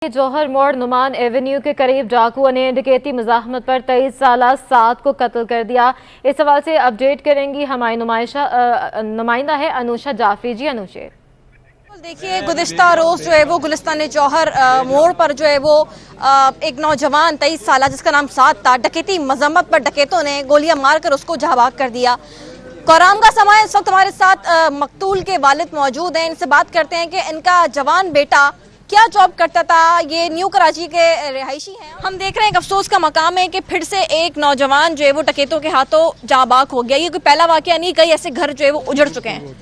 जौहर मोड़ नुमान एवेन्यू के करीब डाकुओं ने डकैती मज़ाहमत पर 23 साला साद को कत्ल कर दिया। इस सवाल से अपडेट करेंगी हमारी नुमाइंदा है अनुषा जाफरी। जी अनुषा, देखिए गुज़िश्ता रोज जो है वो गुलिस्तान जौहर मोड़ पर जो है वो एक नौजवान 23 साला जिसका नाम साद था, डकैती मज़म्मत पर डकैतों ने गोलियां मारकर उसको जहां कर दिया। कोराम का समय इस वक्त हमारे साथ मकतूल के वालिद मौजूद हैं। इनसे बात करते हैं कि इनका जवान बेटा क्या जॉब करता था। ये न्यू कराची के रिहायशी हैं। हम देख रहे हैं एक अफसोस का मकाम है कि फिर से एक नौजवान जो है वो डकैतों के हाथों जाबाक हो गया। ये कोई पहला वाकया नहीं, कई ऐसे घर जो है वो उजड़ चुके हैं।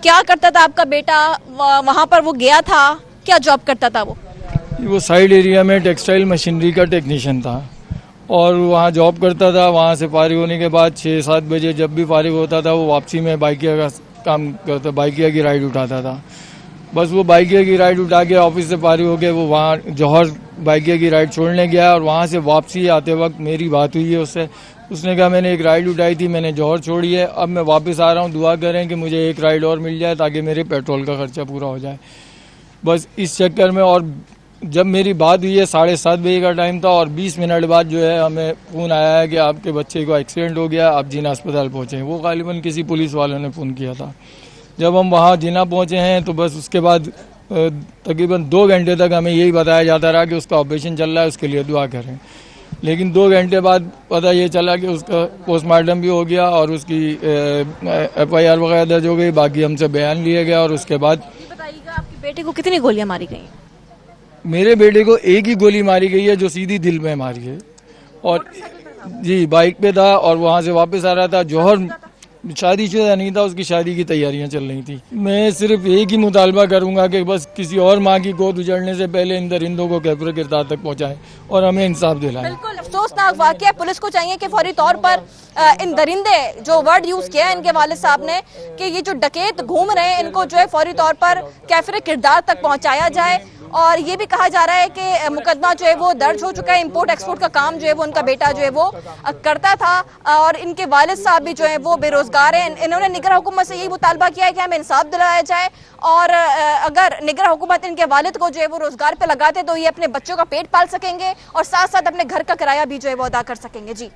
क्या करता था आपका बेटा? वहाँ पर वो गया था, क्या जॉब करता था? वो साइड एरिया में टेक्सटाइल मशीनरी का टेक्नीशियन था और वहाँ जॉब करता था। वहाँ से फारिग होने के बाद 6-7 बजे जब भी फारिग होता था वो वापसी में बाइकिया का काम करता, बाइकिया की राइड उठाता था। बस वो बाइकिया की राइड उठा के ऑफिस से फारिग हो के वो वहाँ जौहर बाइकिया की राइड छोड़ने गया और वहाँ से वापसी आते वक्त मेरी बात हुई है उससे। उसने कहा मैंने एक राइड उठाई थी, मैंने जौहर छोड़ी है, अब मैं वापस आ रहा हूँ, दुआ करें कि मुझे एक राइड और मिल जाए ताकि मेरे पेट्रोल का खर्चा पूरा हो जाए। बस इस चक्कर में, और जब मेरी बात हुई है 7:30 बजे का टाइम था और 20 मिनट बाद जो है हमें फ़ोन आया है कि आपके बच्चे को एक्सीडेंट हो गया, आप जिना अस्पताल पहुँचे। वो गालिबन किसी पुलिस वालों ने फ़ोन किया था। जब हम वहाँ जिना पहुँचे हैं तो बस उसके बाद तकरीबन 2 घंटे तक हमें यही बताया जाता रहा कि उसका ऑपरेशन चल रहा है, उसके लिए दुआ करें। लेकिन 2 घंटे बाद पता ये चला कि उसका पोस्टमार्टम भी हो गया और उसकी FIR वगैरह दर्ज हो गई, बाकी हमसे बयान लिया गया। और उसके बाद बताइएगा आपके बेटे को कितनी गोलियां मारी गई? मेरे बेटे को एक ही गोली मारी गई है जो सीधी दिल में मारी है। और जी बाइक पे था और वहाँ से वापस आ रहा था। जौहर शादीशुदा नहीं था, उसकी शादी की तैयारियां चल रही थी। मैं सिर्फ एक ही मुतालबा करूंगा कि बस किसी और माँ की गोद उजड़ने से पहले इन दरिंदों को कैफर किरदार तक पहुंचाएं और हमें इंसाफ दिलाएं। बिल्कुल अफसोसनाक वाकया। पुलिस को चाहिए कि फौरी तौर पर इन दरिंदे, जो वर्ड यूज किया है इनके वालिद साहब ने कि ये जो डकैत घूम रहे हैं इनको जो है फौरी तौर पर कैफर किरदार तक पहुंचाया जाए। और ये भी कहा जा रहा है कि मुकदमा जो है वो दर्ज हो चुका है। इंपोर्ट एक्सपोर्ट का काम जो है वो उनका बेटा जो है वो करता था और इनके वालिद साहब भी जो है वो बेरोजगार हैं। इन्होंने निगरान हुकूमत से यही मुतालबा किया है कि हमें इंसाफ दिलाया जाए और अगर निगरान हुकूमत इनके वालिद को जो है वो रोजगार पे लगाते तो ये अपने बच्चों का पेट पाल सकेंगे और साथ साथ अपने घर का किराया भी जो है वो अदा कर सकेंगे। जी।